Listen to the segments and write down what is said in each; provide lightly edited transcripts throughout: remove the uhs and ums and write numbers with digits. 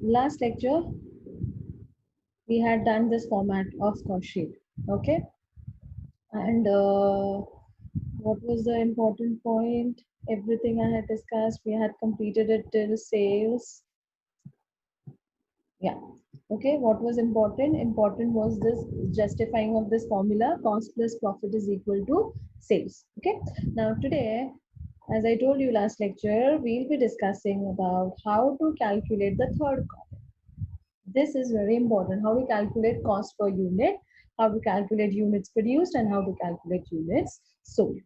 last lecture we had done this format of cost sheet. Okay, and what was the important point? Everything I had discussed, we had completed it till sales. Yeah. Okay, what was important? Important was this justifying of this formula, cost plus profit is equal to sales. Okay, now today, as I told you last lecture, we'll be discussing about how to calculate the third column. This is very important, how to calculate cost per unit, how to calculate units produced, and how to calculate units sold.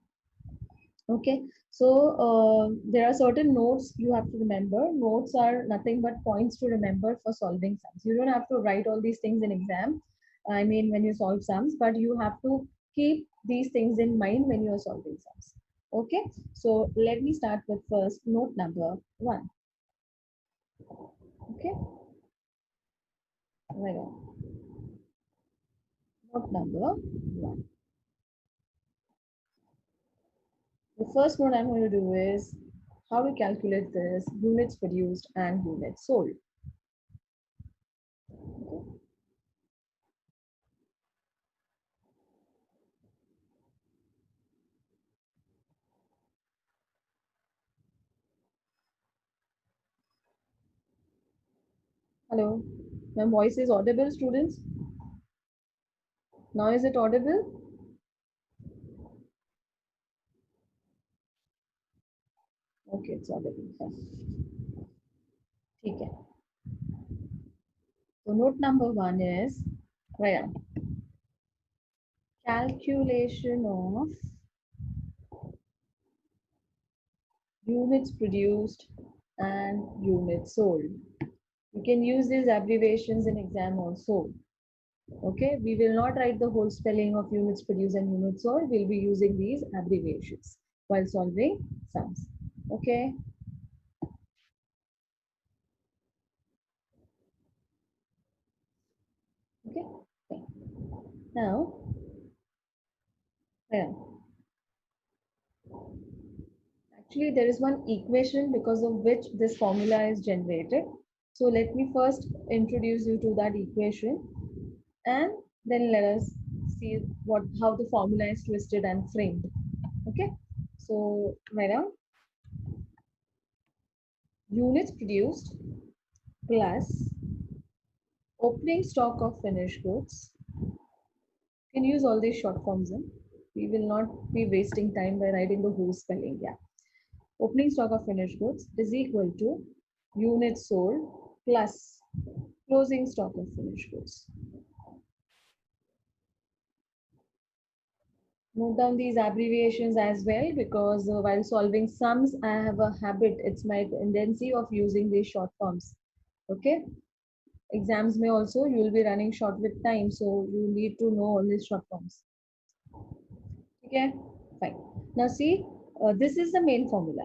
Okay, so there are certain notes you have to remember. Notes are nothing but points to remember for solving sums. You don't have to write all these things in exam. I mean, when you solve sums, but you have to keep these things in mind when you are solving sums. Okay, so let me start with first note number 1. Okay, right on. Note number 1. The first note I'm going to do is how to calculate this units produced and units sold. Okay. Hello, my voice is audible, students? Now is it audible? Okay, it's audible. ठीक है. So note number 1 is where calculation of units produced and units sold. You can use these abbreviations in exam also. Okay, we will not write the whole spelling of units produced and units sold. We'll be using these abbreviations while solving sums. Okay. Okay. Okay. Now, yeah. Actually, there is one equation because of which this formula is generated. So let me first introduce you to that equation and then let us see how the formula is twisted and framed. Okay. So right now, units produced plus opening stock of finished goods. You can use all these short forms in. We will not be wasting time by writing the whole spelling. Yeah. Opening stock of finished goods is equal to units sold plus closing stock of finished goods. Note down these abbreviations as well because while solving sums, I have a habit, it's my tendency of using these short forms. Okay. Exams may also, you will be running short with time, so you need to know all these short forms. Okay, fine. Now see, this is the main formula.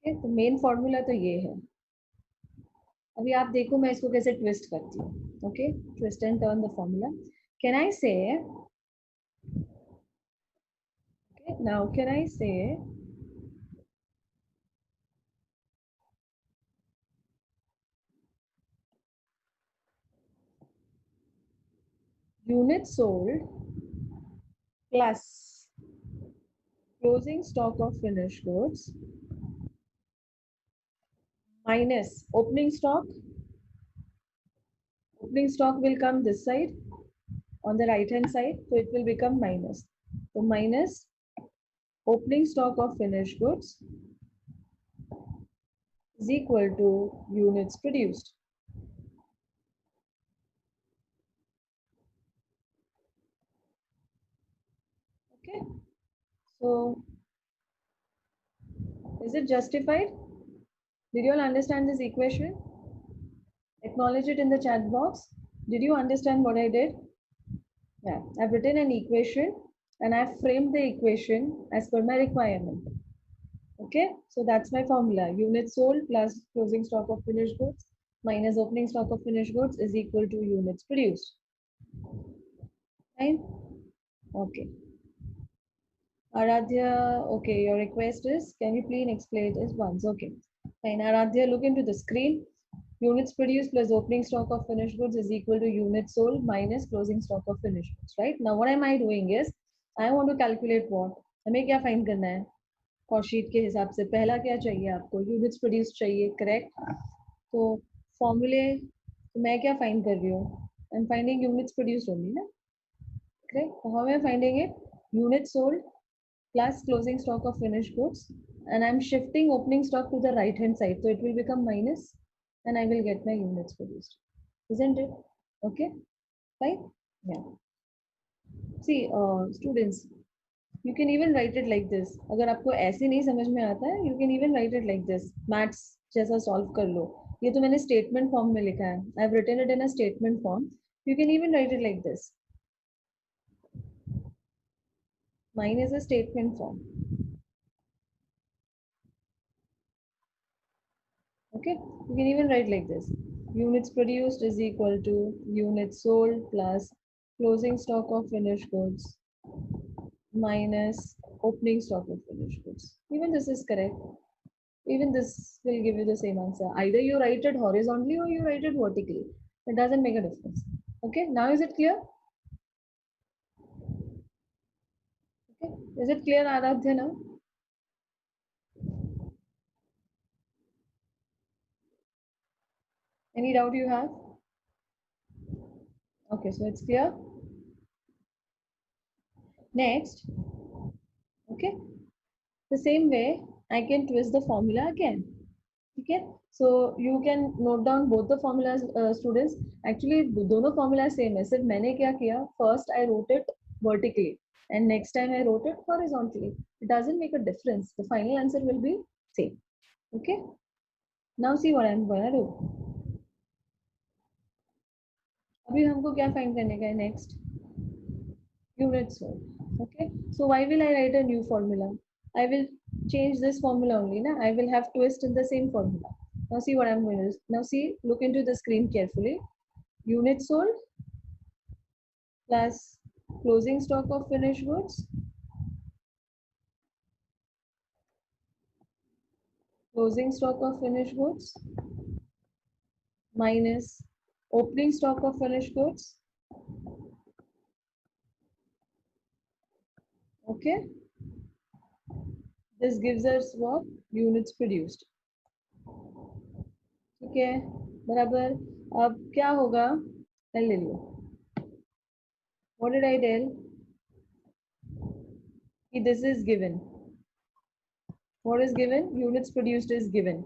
Okay, the main formula तो ये है. अभी आप देखो मैं इसको कैसे twist करती हूँ. Okay, twist and turn the formula. Can I say? Okay, now can I say? Units sold plus closing stock of finished goods minus opening stock. Opening stock will come this side on the right hand side, so it will become minus. So minus opening stock of finished goods is equal to units produced. Okay, so is it justified? Did you all understand this equation? Acknowledge it in the chat box. Did you understand what I did? Yeah, I've written an equation and I've framed the equation as per my requirement. Okay, so that's my formula. Units sold plus closing stock of finished goods minus opening stock of finished goods is equal to units produced. Fine? Okay. Aradhya, okay, your request is, can you please explain this once? Okay. Fine. Aradhya, look into the screen. units produced plus opening stock of finished goods is equal to units sold minus closing stock of finished goods, right? Now what am I doing is I want to calculate what, हमें क्या find करना है cost sheet के हिसाब से, पहला क्या चाहिए आपको, यूनिट्स प्रोड्यूस चाहिए, करेक्ट? तो फॉर्मूले तो मैं क्या फाइंड कर रही हूँ, I am finding units produced only ना, correct? How I am finding it, units sold plus closing stock of finished goods, and I'm shifting opening stock to the right hand side, so it will become minus and I will get my units produced, isn't it? Okay, fine. Yeah, see students, you can even write it like this. अगर आपको ऐसे नहीं समझ में आता है, you can even write it like this. Maths जैसा solve कर लो. ये तो मैंने statement form में लिखा है. I've written it in a statement form. You can even write it like this. Mine is a statement form. Okay, you can even write like this. Units produced is equal to units sold plus closing stock of finished goods minus opening stock of finished goods. Even this is correct. Even this will give you the same answer. Either you write it horizontally or you write it vertically. It doesn't make a difference. Okay, now is it clear? Okay, is it clear, Aradhya, now? Any doubt you have? Okay, so it's clear. Next, okay, the same way I can twist the formula again. Okay, so you can note down both the formulas, students. Actually, दोनों formula same है. सिर्फ मैंने क्या किया? First I wrote it vertically, and next time I wrote it horizontally. It doesn't make a difference. The final answer will be same. Okay. Now see what I'm gonna do. अभी हमको क्या find करने का है next? Units sold. Okay. So why will I write a new formula? I will change this formula only. Na? I will have twist in the same formula. Now see what I'm going to do. Now see, look into the screen carefully. Units sold plus closing stock of finished goods minus opening stock of finished goods. Okay, this gives us what? Units produced. ठीक है, बराबर. अब क्या होगा, ले लो. What did I tell? This is given. What is given? Units produced is given.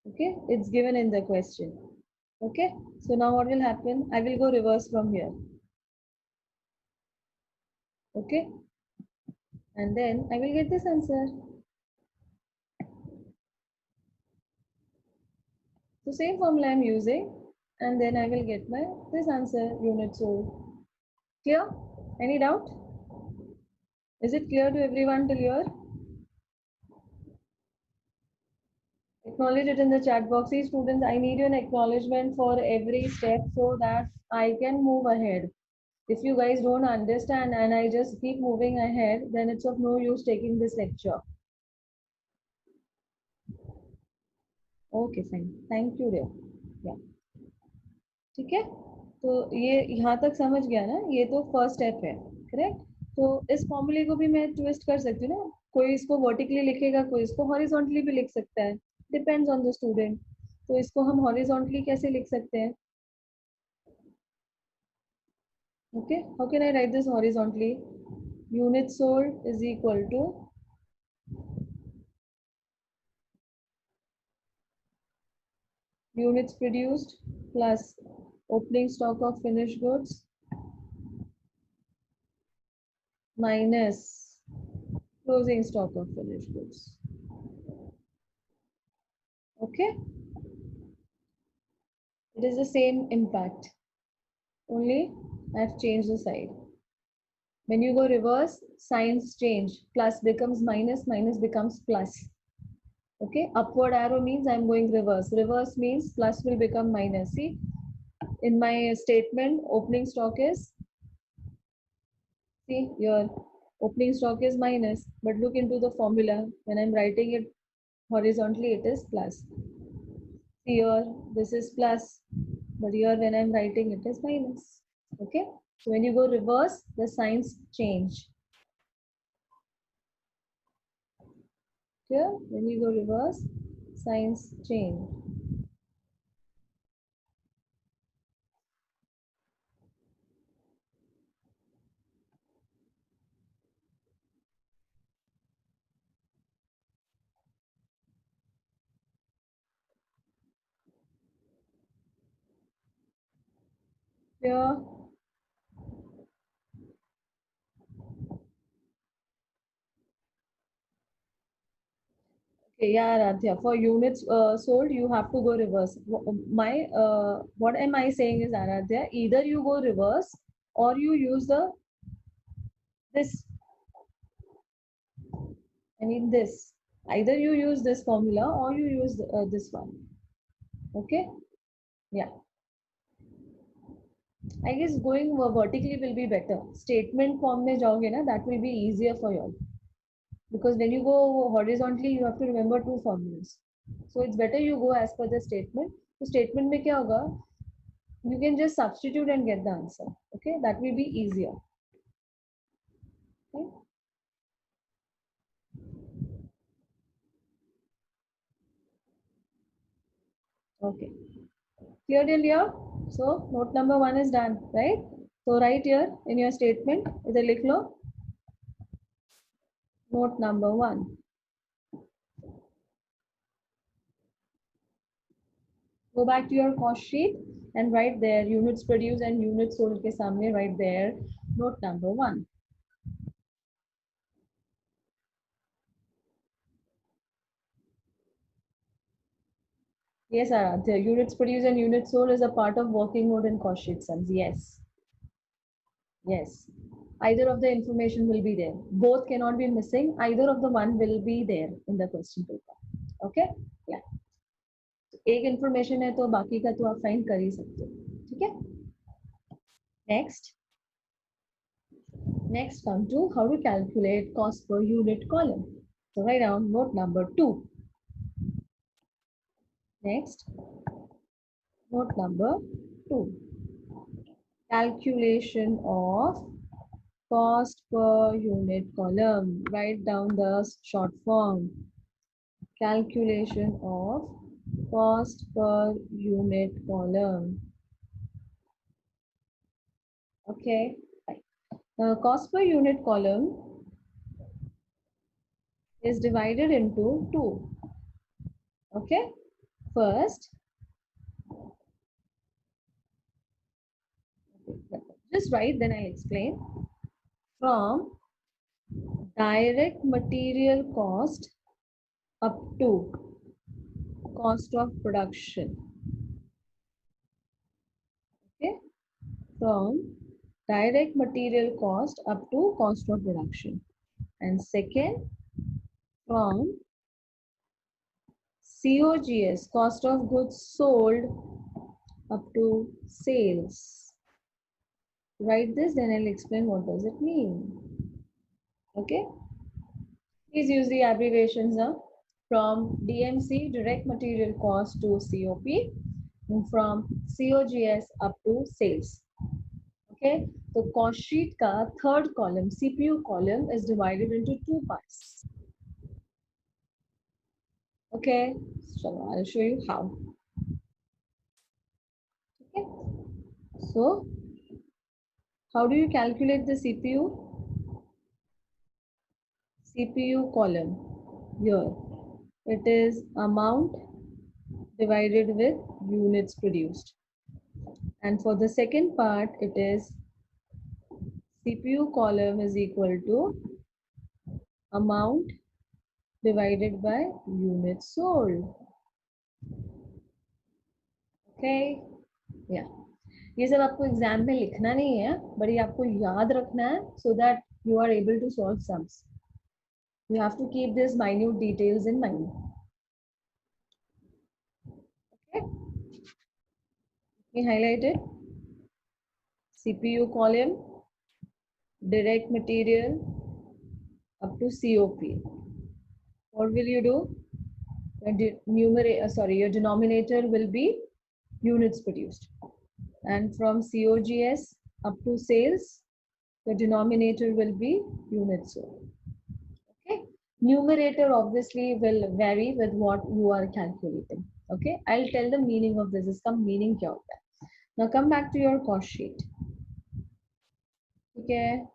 Okay, it's given in the question. Okay, so now what will happen? I will go reverse from here. Okay, and then I will get this answer. So same formula I'm using, and then I will get my this answer, units sold. Clear? Any doubt? Is it clear to everyone till here? Acknowledge it in the chat box. See students, I need an acknowledgement for every step so that I can move ahead. If you guys don't understand and I just keep moving ahead, then it's of no use taking this lecture. Okay, fine. Thank you, dear. Yeah. ठीक है, तो ये यहाँ तक समझ गया ना, ये तो फर्स्ट स्टेप है, करेक्ट? तो इस फॉर्मूले को भी मैं ट्विस्ट कर सकती हूँ ना, कोई इसको वर्टिकली लिखेगा, कोई इसको हॉरिजॉन्टली भी लिख सकता है, डिपेंड्स ऑन द स्टूडेंट. तो इसको हम हॉरिजॉन्टली कैसे लिख सकते हैं? Okay, how can I write this horizontally? Units sold is equal to units produced plus opening stock of finished goods minus closing stock of finished goods. Okay, it is the same impact, only I've changed the side. When you go reverse, signs change. Plus becomes minus, minus becomes plus. Okay, upward arrow means I'm going reverse. Reverse means plus will become minus. See, in my statement, opening stock is, see your opening stock is minus, but look into the formula. When I'm writing it horizontally, it is plus. Here this is plus, but here when I'm writing it is minus. Okay, so when you go reverse, the signs change. Here when you go reverse, signs change. Here, okay, yeah, Radhya, for units sold, you have to go reverse. What am I saying is, Aradhya, either you go reverse or you use this, I mean this. Either you use this formula or you use this one. Okay, yeah. I guess going vertically will be better. Statement form में जाओगे ना, that will be easier for you. Because when you go horizontally, you have to remember two formulas. So it's better you go as per the statement. So statement में क्या होगा? You can just substitute and get the answer. Okay, that will be easier. Okay. Okay. Clear till here? So note number 1 is done, right? So write here in your statement, इधर लिख लो. Note number 1. Go back to your cost sheet and write there units produced and units sold के सामने write there note number 1. Yes, Aradhya, units produced and units sold is a part of working mode in cost sheet sums. Yes. Yes. Either of the information will be there. Both cannot be missing. Either of the one will be there in the question paper. Okay? Yeah. एक information है तो बाकी का तो आप find कर ही सकते हो. ठीक है? Next. Next come to how to calculate cost per unit column. So write down note number 2. Next, note number 2. Calculation of cost per unit column. Write down the short form. Calculation of cost per unit column. Okay. Cost per unit column is divided into two. Okay. First, just write, then I'll explain. From direct material cost up to cost of production. Okay, from direct material cost up to cost of production. And second, from COGS, cost of goods sold, up to sales. Write this, then I'll explain what does it mean. Okay, please use the abbreviations now. From DMC, direct material cost, to COP, and from COGS up to sales. Okay, so cost sheet ka third column, CPU column, is divided into two parts. Okay, so I'll show you how. Okay, so how do you calculate the CPU column? Here, it is amount divided with units produced. And for the second part, it is CPU column is equal to amount divided by units sold. Okay, yeah. ये सब आपको exam में लिखना नहीं है, but ये आपको याद रखना है so that you are able to solve sums. You have to keep these minute details in mind. Okay, we highlighted CPU column, direct material up to COP. What will you do? your denominator will be units produced, and from COGS up to sales, the denominator will be units sold. Okay, numerator obviously will vary with what you are calculating. Okay, I'll tell the meaning of this. इसका meaning क्या होता है? Now come back to your cost sheet. ठीक है,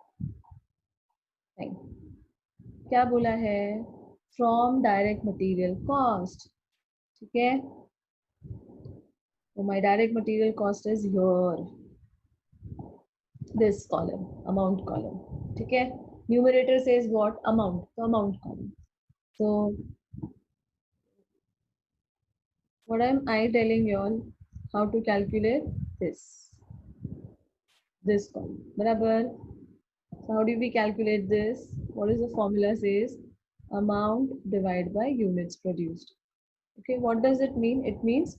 fine. क्या बोला है? From direct material cost. ठीक है, so my direct material cost is here, this column, amount column. ठीक है, numerator says what? Amount, so amount column. So what am I telling you all? How to calculate this column, बराबर? So how do we calculate this? What is the formula says? Amount divided by units produced. Okay, what does it mean? It means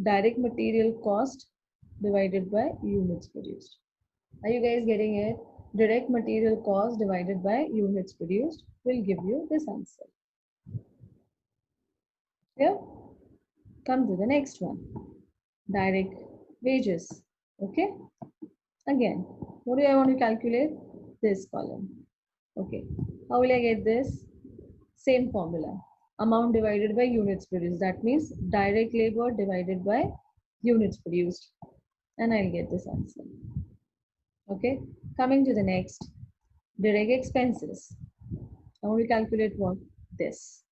direct material cost divided by units produced. Are you guys getting it? Direct material cost divided by units produced will give you this answer. Here, come to the next one. Direct wages. Okay. Again, what do I want to calculate? This column. Okay. How will I get this? Same formula. Amount divided by units produced. That means direct labor divided by units produced. And I'll get this answer. Okay. Coming to the next. Direct expenses. I want to calculate what? This.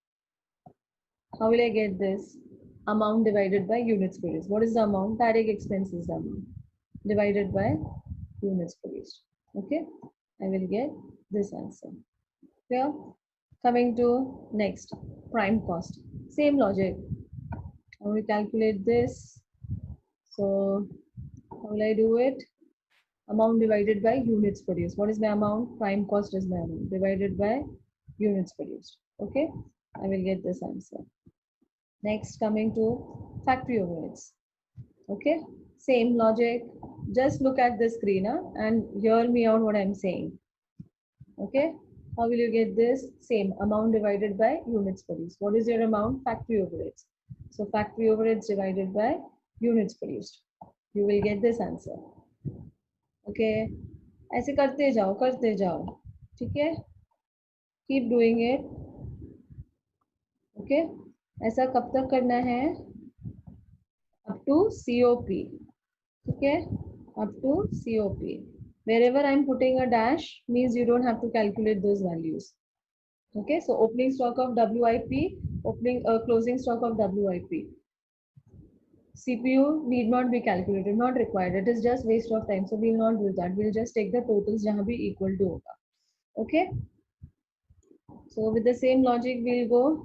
How will I get this? Amount divided by units produced. What is the amount? Direct expenses amount divided by units produced. Okay, I will get this answer. Clear? Coming to next, prime cost. Same logic. I will calculate this. So how will I do it? Amount divided by units produced. What is my amount? Prime cost is my amount divided by units produced. Okay, I will get this answer. Next, coming to factory overheads. Okay, same logic. Just look at the screen and hear me out what I'm saying. Okay, how will you get this? Same amount divided by units produced. What is your amount? Factory overheads. So factory overheads divided by units produced. You will get this answer. Okay, ऐसे करते जाओ. ठीक है? Keep doing it. Okay, ऐसा कब तक करना है? Up to COP. Okay, up to COP. Wherever I'm putting a dash means you don't have to calculate those values. Okay, so opening stock of WIP, closing stock of WIP. CPU need not be calculated, not required. It is just waste of time. So we'll not do that. We'll just take the totals jahan bhi equal to hoga. Okay. So with the same logic, we'll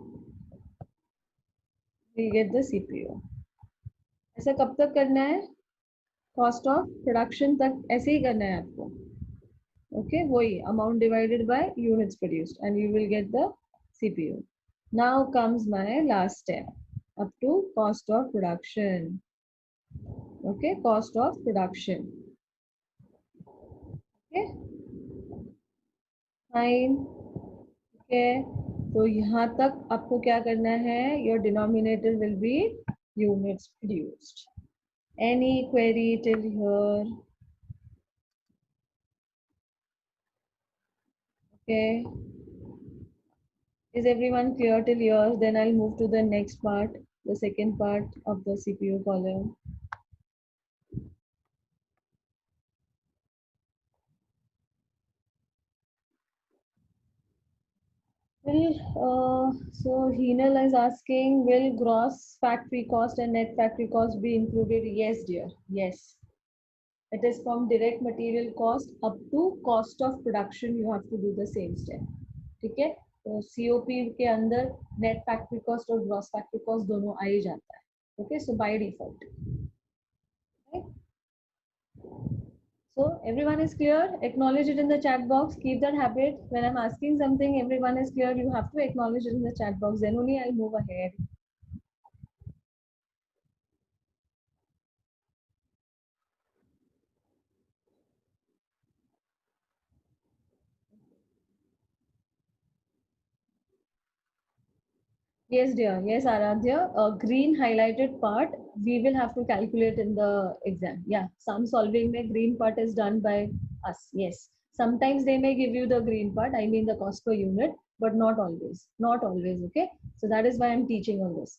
get the CPU. ऐसा कब तक करना है? Cost of production तक ऐसे ही करना है आपको. Okay, वही amount divided by units produced and you will get the CPU. Now comes my last step up to cost of production. Okay, cost of production. Okay, fine. Okay, तो यहाँ तक आपको क्या करना है? Your denominator will be units produced. Any query till here? Okay. Is everyone clear till here? Then I'll move to the next part, the second part of the CPU column. So Heenal is asking, will gross factory cost and net factory cost be included? Yes, dear. Yes. It is from direct material cost up to cost of production. You have to do the same step. ठीक है? तो COP के अंदर net factory cost और gross factory cost दोनों आ ही जाता है. Okay, so by default. Okay? So everyone is clear? Acknowledge it in the chat box. Keep that habit. When I'm asking something, everyone is clear. You have to acknowledge it in the chat box. Then only I'll move ahead. Yes, dear. Yes, Aradhya. A green highlighted part we will have to calculate in the exam. Yeah, some solving the green part is done by us. Yes. Sometimes they may give you the green part, I mean the cost per unit, but not always. Not always. Okay. So that is why I'm teaching on this.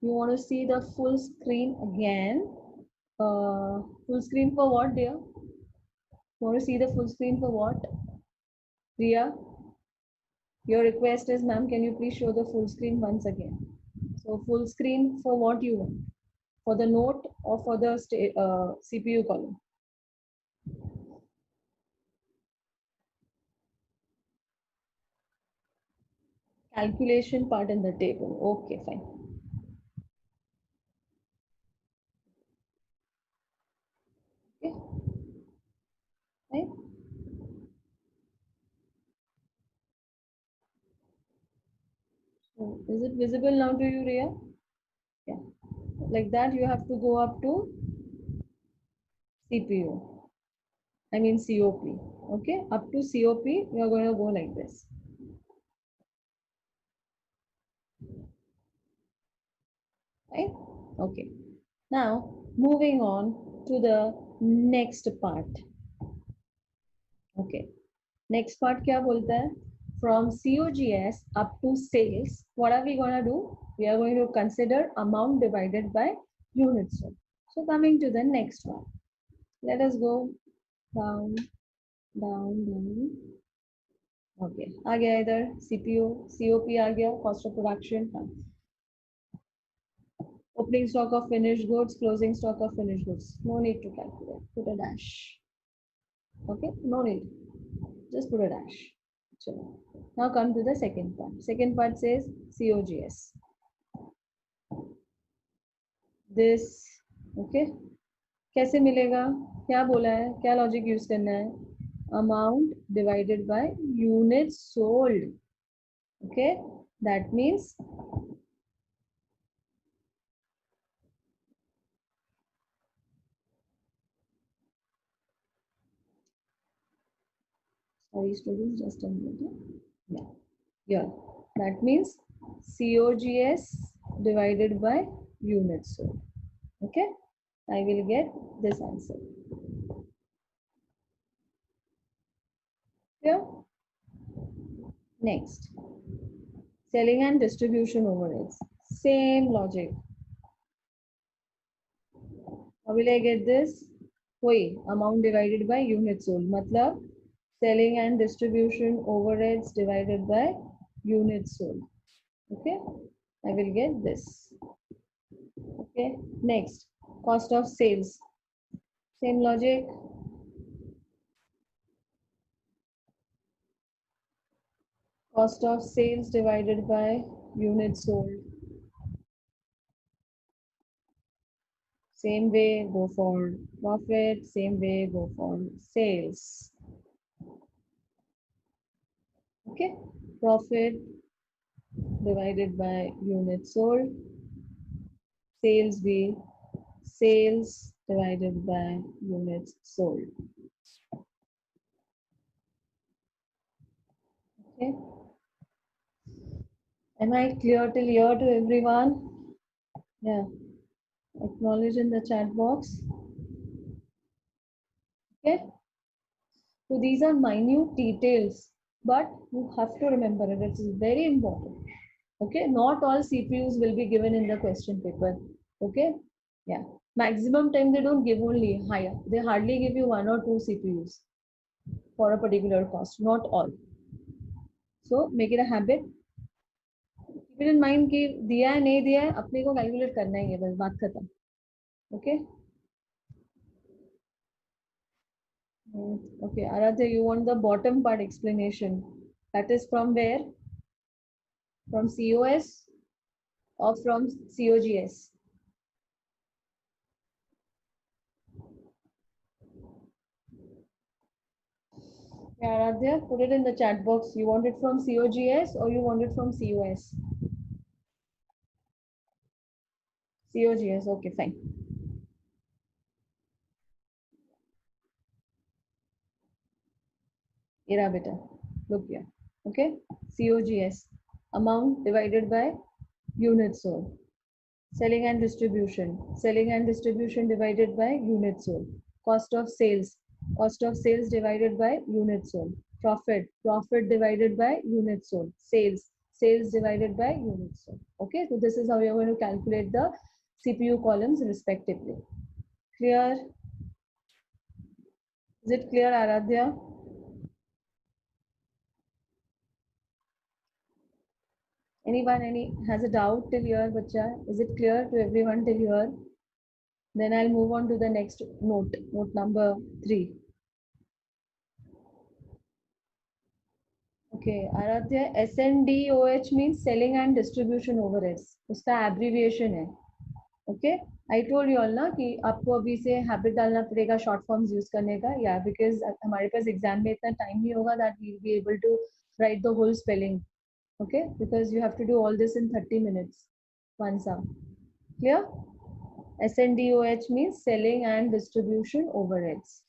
You want to see the full screen again? Full screen for what, dear? Want to see the full screen for what? Priya, your request is, ma'am, can you please show the full screen once again? So full screen for what you want? For the note or for the CPU column? Calculation part in the table. Okay, fine. Okay, fine. So is it visible now to you, Ria? Yeah. Like that, you have to go up to CPU. I mean COP. Okay, up to COP, we are going to go like this. Right? Okay. Now, moving on to the next part. Okay. Next part क्या बोलता है? From COGS up to sales, what are we going to do? We are going to consider amount divided by units sold. So coming to the next one. Let us go down, down, down. Okay. आ गया इधर CPO, COP आ गया, cost of production. Opening stock of finished goods, closing stock of finished goods. No need to calculate. Put a dash. Okay, no need. Just put a dash. So now come to the second part. Second part says COGS. This, okay. कैसे मिलेगा? क्या बोला है? क्या logic use करना है? Amount divided by units sold. Okay, that means sorry students, just a minute. Yeah, yeah. That means COGS divided by units sold. Okay, I will get this answer. Yeah. Next, selling and distribution overheads. Same logic. How will I get this? Wait, amount divided by units sold. Matlab, selling and distribution overheads divided by units sold. Okay, I will get this. Okay, next, cost of sales. Same logic. Cost of sales divided by units sold. Same way, go for profit. Same way, go for sales. Okay, profit divided by units sold. Sales be sales divided by units sold. Okay. Am I clear till here to everyone? Yeah. Acknowledge in the chat box. Okay. So these are minute details, but you have to remember it. It is very important. Okay. Not all CPUs will be given in the question paper. Okay. Yeah. Maximum time they don't give only higher. They hardly give you one or two CPUs for a particular cost. Not all. So make it a habit. Keep it in mind कि दिया है नहीं दिया है अपने को calculate करना ही है बस बात खत्म. Okay. Okay, Aradhya, you want the bottom part explanation. That is from where? From COS or from COGS? Yeah, Aradhya, put it in the chat box. You want it from COGS or you want it from COS? COGS, okay, fine. Ira beta, look here. Okay, COGS. amount divided by units sold. Selling and distribution. Selling and distribution divided by units sold. Cost of sales. Cost of sales divided by units sold. Profit. Profit divided by units sold. Sales. Sales divided by units sold. Okay, so this is how you're going to calculate the CPU columns respectively. Clear? Is it clear, Aradhya? Anyone has a doubt till here, bacha? Is it clear to everyone till here? Then I'll move on to the next note, note number 3. Okay, Aradhya, SNDOH means selling and distribution overheads. उसका abbreviation है. Okay, I told you all ना कि आपको अभी से habit डालना पड़ेगा short forms use करने का. Yeah, because हमारे पास exam में इतना time नहीं होगा that we'll be able to write the whole spelling. Okay, because you have to do all this in 30 minutes. One sum. Clear? SNDOH means selling and distribution overheads.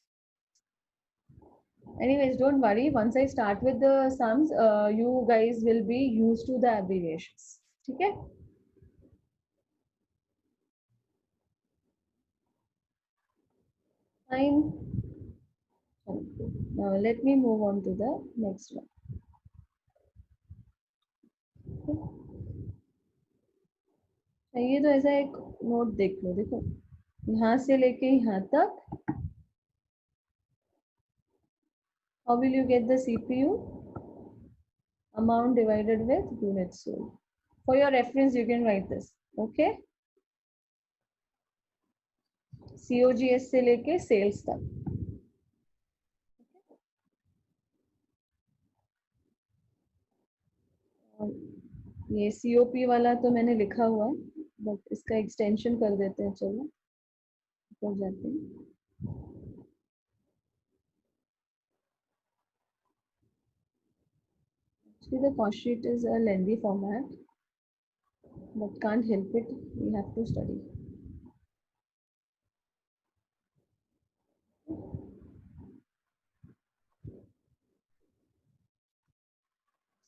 Anyways, don't worry. Once I start with the sums, you guys will be used to the abbreviations. Okay? Fine. Now let me move on to the next one. ये तो ऐसा एक note देख लो, देखो यहाँ से लेके यहाँ तक. How will you get the CPU? Amount divided with units sold. For your reference, you can write this. Okay? COGS से लेके sales तक. ये COP वाला तो मैंने लिखा हुआ है, बट इसका एक्सटेंशन कर देते हैं. चलो कर जाते हैं. Actually, the cost sheet is a lengthy format, but can't help it. We have to study.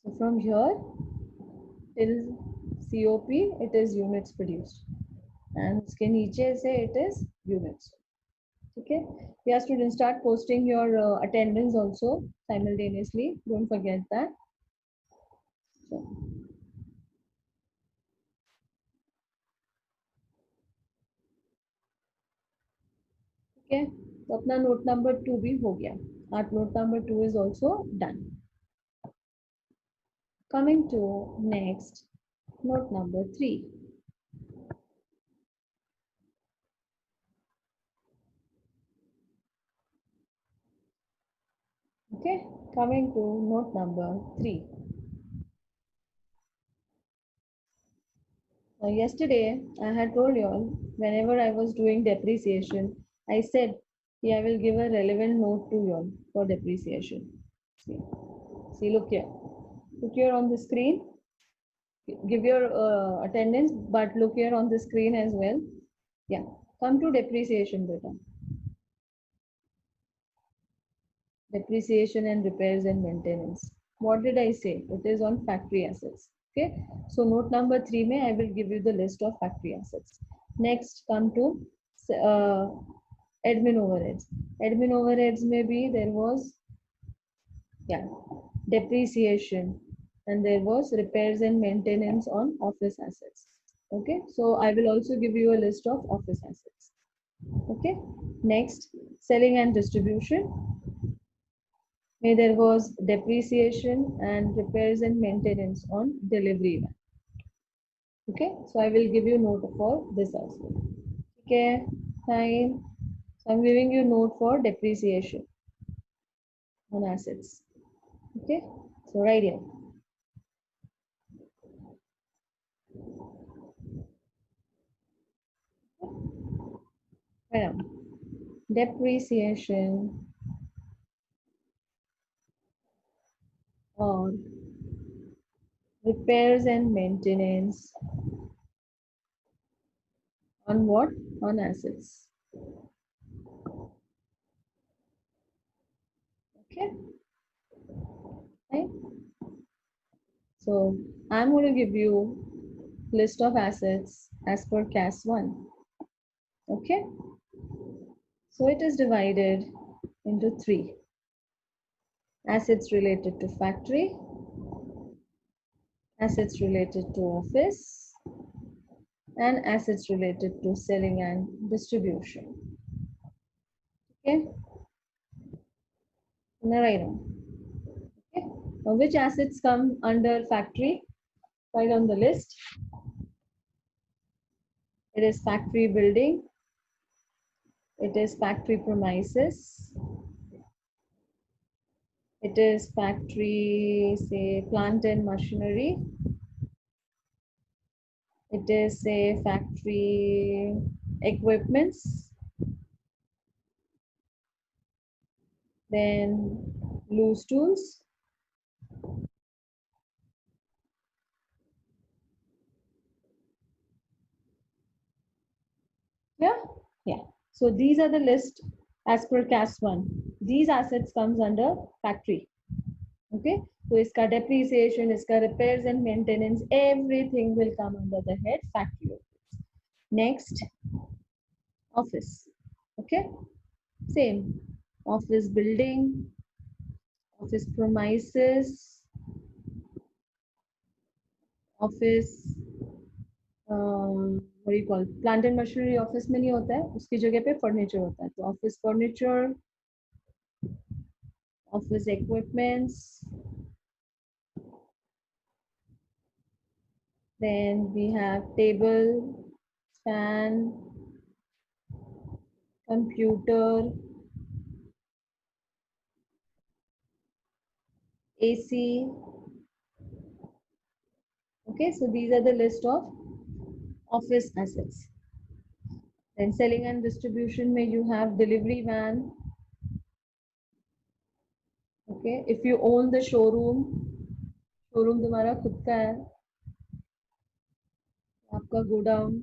So from here till COP, it is units produced, and उसके नीचे से it is units. Okay. Yeah, students, start posting your attendance also simultaneously. Don't forget that. So, okay. तो अपना note number 2 भी हो गया. Our note number 2 is also done. Coming to next, note number 3. Okay, coming to note number 3. Yesterday, I had told you all, whenever I was doing depreciation, I said, yeah, I will give a relevant note to you all for depreciation. See, look here. Look here on the screen. Give your attendance, but look here on the screen as well. Yeah, come to depreciation beta. Depreciation and repairs and maintenance. What did I say? It is on factory assets. Okay, so note number 3 mein I will give you the list of factory assets. Next, come to admin overheads. Admin overheads maybe there was, yeah, depreciation, and there was repairs and maintenance on office assets. Okay, so I will also give you a list of office assets. Okay, next, selling and distribution. There was depreciation and repairs and maintenance on delivery. Okay, so I will give you note for this as well. Okay, fine. So I'm giving you note for depreciation on assets. Okay, so right here. Right now, depreciation on repairs and maintenance on what? On assets. Okay, fine. So I'm going to give you list of assets as per CAS 1. Okay. So it is divided into 3. Assets related to factory, assets related to office, and assets related to selling and distribution. Okay. Now write down. Okay. Now which assets come under factory? Right on the list. It is factory building. It is factory premises. It is factory, say, plant and machinery. It is, say, factory equipments. Then loose tools. Yeah, yeah. So these are the list as per CAS 1. These assets comes under factory. Okay. So iska depreciation, iska repairs and maintenance, everything will come under the head factory. Next, office. Okay. Same. Office building, office premises, office what do you call, plant and machinery office में नहीं होता है, उसकी जगह पे furniture होता है, तो office furniture, office equipments, then we have table, fan, computer, AC. Okay, so these are the list of office assets. Then selling and distribution may you have delivery van. Okay, if you own the showroom, showroom तुम्हारा खुद का है, आपका godown,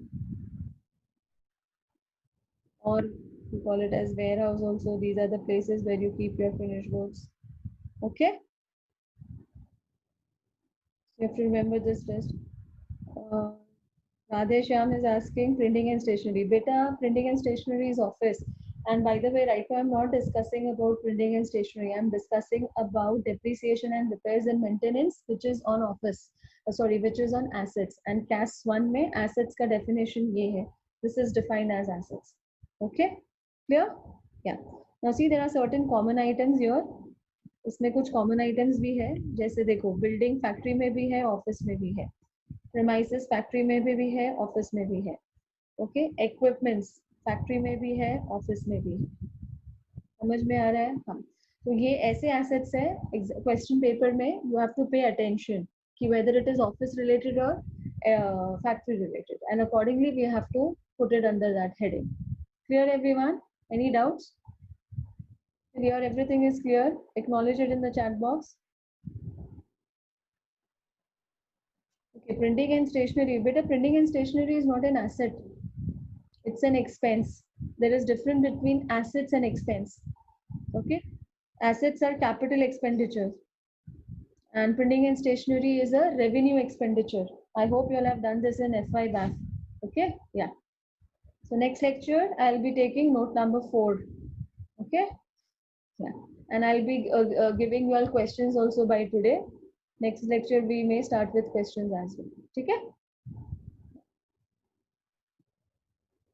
or you call it as warehouse also. These are the places where you keep your finished goods. Okay, you have to remember this list. Uh, Radhe Shyam is asking printing and stationery. Beta, printing and stationery is office. And by the way, right now I'm not discussing about printing and stationery. I'm discussing about depreciation and repairs and maintenance, which is on office. Sorry, which is on assets. And CAS 1 में assets का definition ये है. This is defined as assets. Okay, clear? Yeah. Now see, there are certain common items here. इसमें कुछ common items भी है. जैसे देखो, building factory में भी है, office में भी है. प्रेमाइसेस फैक्ट्री में भी है, ऑफिस में भी है. ओके, इक्विपमेंट्स फैक्ट्री में भी है, ऑफिस में भी है. समझ में आ रहा है? हाँ. तो ये ऐसे एसेट्स है, क्वेश्चन पेपर में you have to pay attention कि whether it is office related और factory related, and accordingly we have to put it under that heading. Clear everyone? Any doubts? Clear? Everything is clear? Acknowledge it in the chat box. Okay, printing and stationery. Beta, printing and stationery is not an asset. It's an expense. There is difference between assets and expense. Okay, assets are capital expenditures and printing and stationery is a revenue expenditure. I hope you all have done this in FY BAF. Okay, yeah. So next lecture I'll be taking note number 4. Okay, yeah, and I'll be giving you all questions also by today. Next lecture we may start with questions as well. Okay.